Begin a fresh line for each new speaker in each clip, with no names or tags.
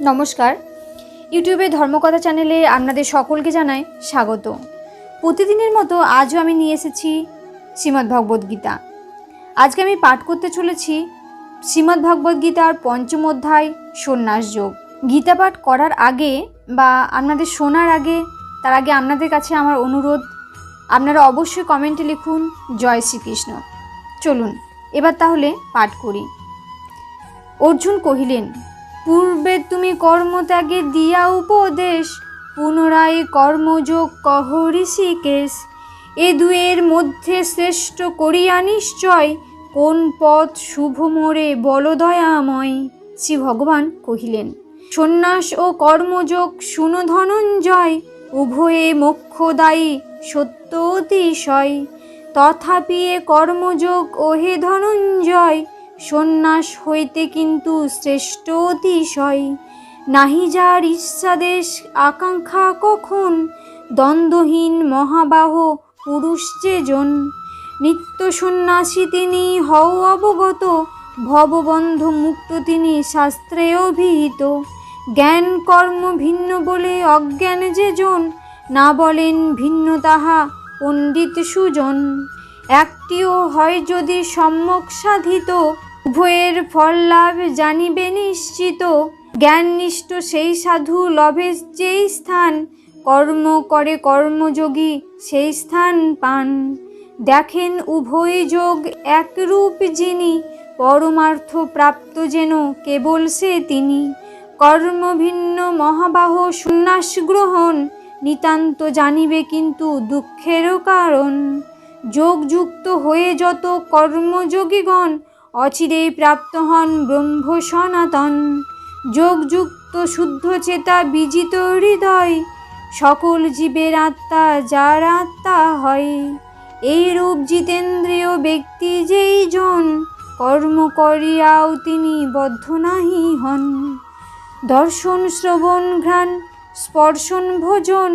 নমস্কার। ইউটিউবে ধর্মকথা চ্যানেলে আপনাদের সকলকে জানাই স্বাগত। প্রতিদিনের মতো আজও আমি নিয়ে এসেছি শ্রীমদ্ভগবদ্গীতা। আজকে আমি পাঠ করতে চলেছি শ্রীমদ্ভগবদ্গীতার পঞ্চম অধ্যায় সন্ন্যাস যোগ। গীতা পাঠ করার আগে বা আপনাদের শোনার আগে তার আগে আপনাদের কাছে আমার অনুরোধ, আপনারা অবশ্যই কমেন্টে লিখুন জয় শ্রীকৃষ্ণ। চলুন এবার তাহলে পাঠ করি। অর্জুন কহিলেন, পূর্বে তুমি কর্মত্যাগে দিয়া উপদেশ, পুনরায় কর্মযোগ কহ ঋষিকেশ। এ দুয়ের মধ্যে শ্রেষ্ঠ করিয়া নিশ্চয়, কোন পথ শুভ মোরে বল দয়াময়। শ্রী ভগবান কহিলেন, সন্ন্যাস ও কর্মযোগ শুনো ধনঞ্জয়, উভয়ে মোক্ষদায়ী সত্য অতিশয়। তথাপি এ কর্মযোগ ওহে ধনঞ্জয়, সন্ন্যাস হইতে কিন্তু শ্রেষ্ঠ অতিশয়। নাহি যার ইচ্ছাদেশ আকাঙ্ক্ষা কখন, দ্বন্দ্বহীন মহাবাহ পুরুষ যেজন। নিত্য সন্ন্যাসী তিনি হও অবগত, ভববন্ধ মুক্ত তিনি শাস্ত্রে অভিহিত। জ্ঞান কর্ম ভিন্ন বলে অজ্ঞান যেজন, না বলেন ভিন্ন তাহা পণ্ডিত সুজন। একটিও হয় যদি সম্যক সাধিত, উভয়ের ফল লাভ জানিবে নিশ্চিত। জ্ঞাননিষ্ঠ সেই সাধু লভে যেই স্থান, কর্ম করে কর্মযোগী সেই স্থান পান। দেখেন উভয় যোগ একরূপ যিনি, পরমার্থ প্রাপ্ত যেন কেবল সে তিনি। কর্ম ভিন্ন মহাবাহ সন্ন্যাস গ্রহণ, নিতান্ত জানিবে কিন্তু দুঃখেরও কারণ। যোগযুক্ত হয়ে যত কর্মযোগীগণ, অচিরেই প্রাপ্ত হন ব্রহ্ম সনাতন। যোগযুক্ত শুদ্ধ চেতা বিজিত হৃদয়, সকল জীবের আত্মা যার আত্মা হয়। এই রূপ জিতেন্দ্রীয় ব্যক্তি যেই জন, কর্ম করিয়াও তিনি বদ্ধ নাহি হন। দর্শন শ্রবণ ঘ্রাণ স্পর্শন ভোজন,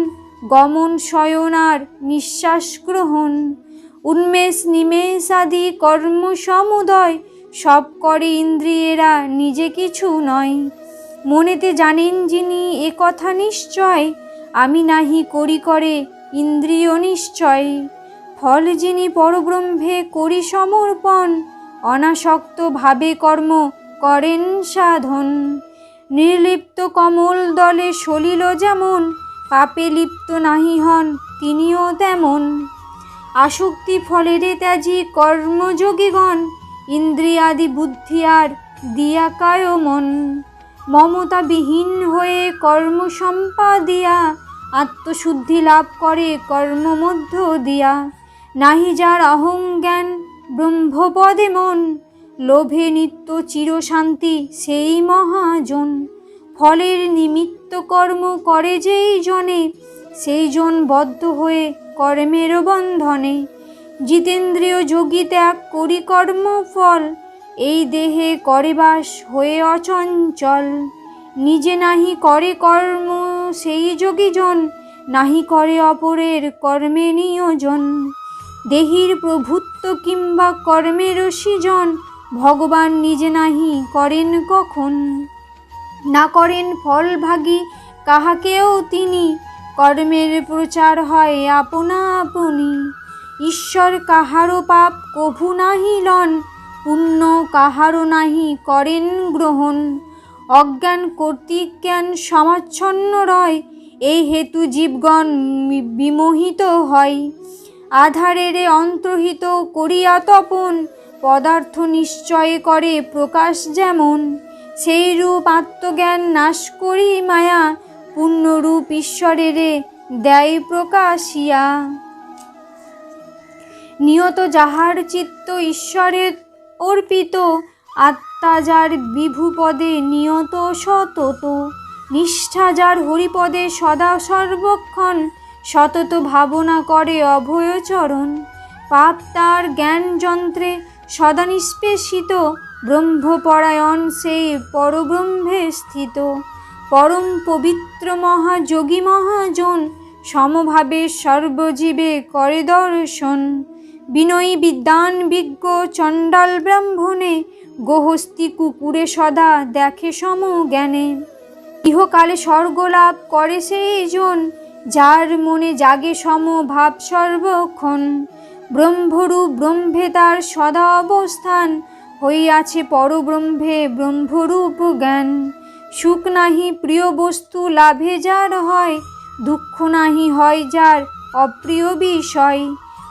গমন শয়ন আর নিঃশ্বাস গ্রহণ। উন্মেষ নিমেষ আদি কর্ম সমুদয়, সব করে ইন্দ্রিয়েরা নিজে কিছু নয়। মনেতে জানেন যিনি এ কথা নিশ্চয়, আমি নাহি করি করে ইন্দ্রিয় নিশ্চয়। ফল যিনি পরব্রহ্মে করি সমর্পণ, অনাসক্ত ভাবে কর্ম করেন সাধন। নির্লিপ্ত কমল দলে সলিল যেমন, পাপে লিপ্ত নাহি হন তিনিও তেমন। আসক্তি ফলেরে ত্যাজি কর্মযোগীগণ, ইন্দ্রিয়াদি বুদ্ধি আর দিয়া কায় মন। মমতা বিহীন হয়ে কর্ম সম্পাদিয়া, আত্মশুদ্ধি লাভ করে কর্ম মধ্য দিয়া। নাহি যার অহংজ্ঞান ব্রহ্মপদে মন, লোভে নিত্য চিরশান্তি সেই মহাজন। ফলের নিমিত্ত কর্ম করে যেই জনে, সেই জন বদ্ধ হয়ে কর্মের বন্ধনে। জিতেন্দ্রীয় যোগী ত্যাগ করি কর্মফল, এই দেহে করে বাস হয়ে অচঞ্চল। নিজে নাহি করে কর্ম সেই যোগীজন, নাহি করে অপরের কর্মে নিয়োজন। দেহির প্রভুত্ব কিংবা কর্মের সৃজন, ভগবান নিজে নাহি করেন কখন। না করেন ফলভাগী কাহাকেও তিনি, কর্মের প্রচার হয় আপনা আপনি। ঈশ্বর কাহারও পাপ কভু নাহি লন, পুণ্য কাহারও নাহি করেন গ্রহণ। অজ্ঞান কর্তৃক জ্ঞান সমাচ্ছন্ন রয়, এই হেতু জীবগণ বিমোহিত হয়। আধারেরে অন্তর্হিত করিয়া তপন, পদার্থ নিশ্চয় করে প্রকাশ যেমন। সেই রূপ আত্মজ্ঞান নাশ করি মায়া, পূর্ণরূপ ঈশ্বরেরে দেয় প্রকাশিয়া। নিয়ত যাহার চিত্ত ঈশ্বরে অর্পিত, আত্মা যার বিভুপদে নিয়ত সতত। নিষ্ঠা যার হরিপদে সদা সর্বক্ষণ, সতত ভাবনা করে অভয়চরণ। পাপ তার জ্ঞান যন্ত্রে সদা নিষ্পেষিত, ব্রহ্মপরায়ণ সেই পরব্রহ্মে স্থিত। পরম পবিত্র মহাযোগী মহাজন, সমভাবে সর্বজীবে করে দর্শন। বিনয়ী বিদ্বান বিজ্ঞ চণ্ডাল ব্রাহ্মণে, গৃহস্থী কুকুরে সদা দেখে সমজ্ঞানে। ইহকালে স্বর্গলাভ করে সেই জন, যার মনে জাগে সমভাব সর্বক্ষণ। ব্রহ্মরূপ ব্রহ্মে তার সদা অবস্থান, হইয়াছে পরব্রহ্মে ব্রহ্মরূপ জ্ঞান। সুখ নাহি প্রিয় বস্তু লাভে যার হয়, দুঃখ নাহি হয় যার অপ্রিয় বিষয়।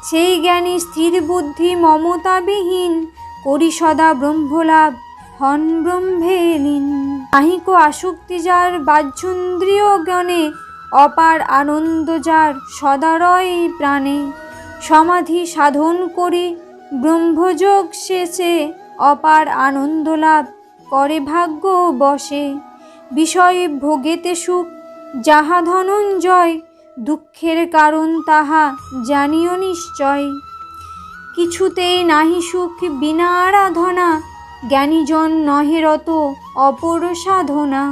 সেই জ্ঞানী স্থির বুদ্ধি মমতাবিহীন, করি সদা ব্রহ্মলাভ হন ব্রহ্মে লীন। নাহিক আসক্তি যার বাহ্যেন্দ্রিয় জ্ঞানে, অপার আনন্দ যার সদা রয় প্রাণে। সমাধি সাধন করি ব্রহ্মযোগ শেষে, অপার আনন্দ লাভ করে ভাগ্য বশে। বিষয় ভোগেতে সুখ যাহা ধনঞ্জয়, দুঃখের কারণ তাহা জানিও নিশ্চয়। কিছুতেই নাহি সুখ বিনা আরাধনা, জ্ঞানীজন নহে রত অপর সাধনা।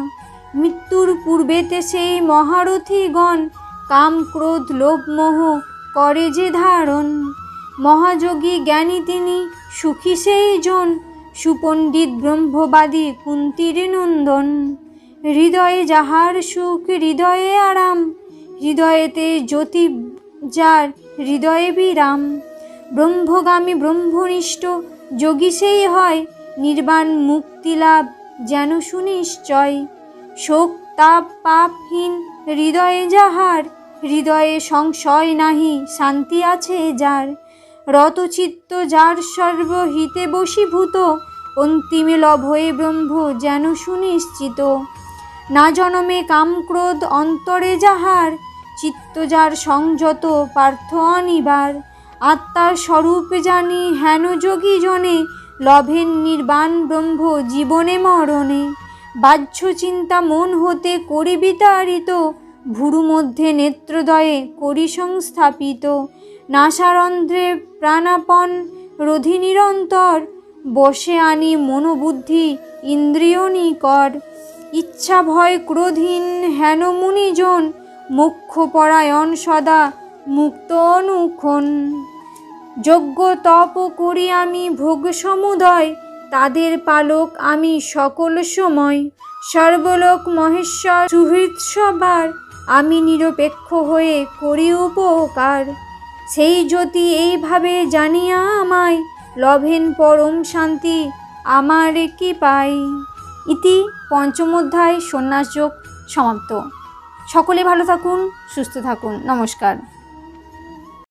মৃত্যুর পূর্বেতে সেই মহারথীগণ, কাম ক্রোধ লোভ মোহ করে যে ধারণ। মহাযোগী জ্ঞানী তিনি সুখী সেই জন, সুপণ্ডিত ব্রহ্মবাদী কুন্তীর নন্দন। হৃদয়ে যাহার সুখ হৃদয়ে আরাম, হৃদয়েতে জ্যোতি যার হৃদয়ে বিরাম। ব্রহ্মগামী ব্রহ্মনিষ্ঠ যোগী সেই হয়, নির্বাণ মুক্তি লাভ যেন সুনিশ্চয়। শোক তাপ পাপহীন হৃদয়ে যাহার, হৃদয়ে সংশয় নাহি শান্তি আছে যার। রতচিত্ত যার সর্বহিতে বশীভূত, অন্তিমে লভয়ে ব্রহ্ম যেন সুনিশ্চিত। না জনমে কামক্রোধ অন্তরে যাহার, চিত্ত যার সংযত পার্থ অনিবার। আত্মার স্বরূপ জানি হেন যোগী জনে, লভেন নির্বাণ ব্রহ্ম জীবনে মরণে। বাহ্য চিন্তা মন হতে করি বিতাড়িত, ভুরু মধ্যে নেত্রদয়ে করি সংস্থাপিত। নাসারন্ধ্রে প্রাণাপন রোধি নিরন্তর, বসে আনি মনোবুদ্ধি ইন্দ্রিয় নিকর। ইচ্ছা ভয় ক্রোধহীন হেন মুনিজন, মোক্ষ পরায়ণ সদা মুক্ত অনুক্ষণ। যজ্ঞ তপ করি আমি ভোগ সমুদয়, তাদের পালক আমি সকল সময়। সর্বলোক মহেশ্বর সুহৃদ সবার, আমি নিরপেক্ষ হয়ে করি উপকার। সেই জ্যোতি এইভাবে জানিয়া আমায়, লভেন পরম শান্তি আমার কি পাই। ইতি পঞ্চম অধ্যায় সন্ন্যাসযোগ সমাপ্ত। সকলে ভালো থাকুন, সুস্থ থাকুন। নমস্কার।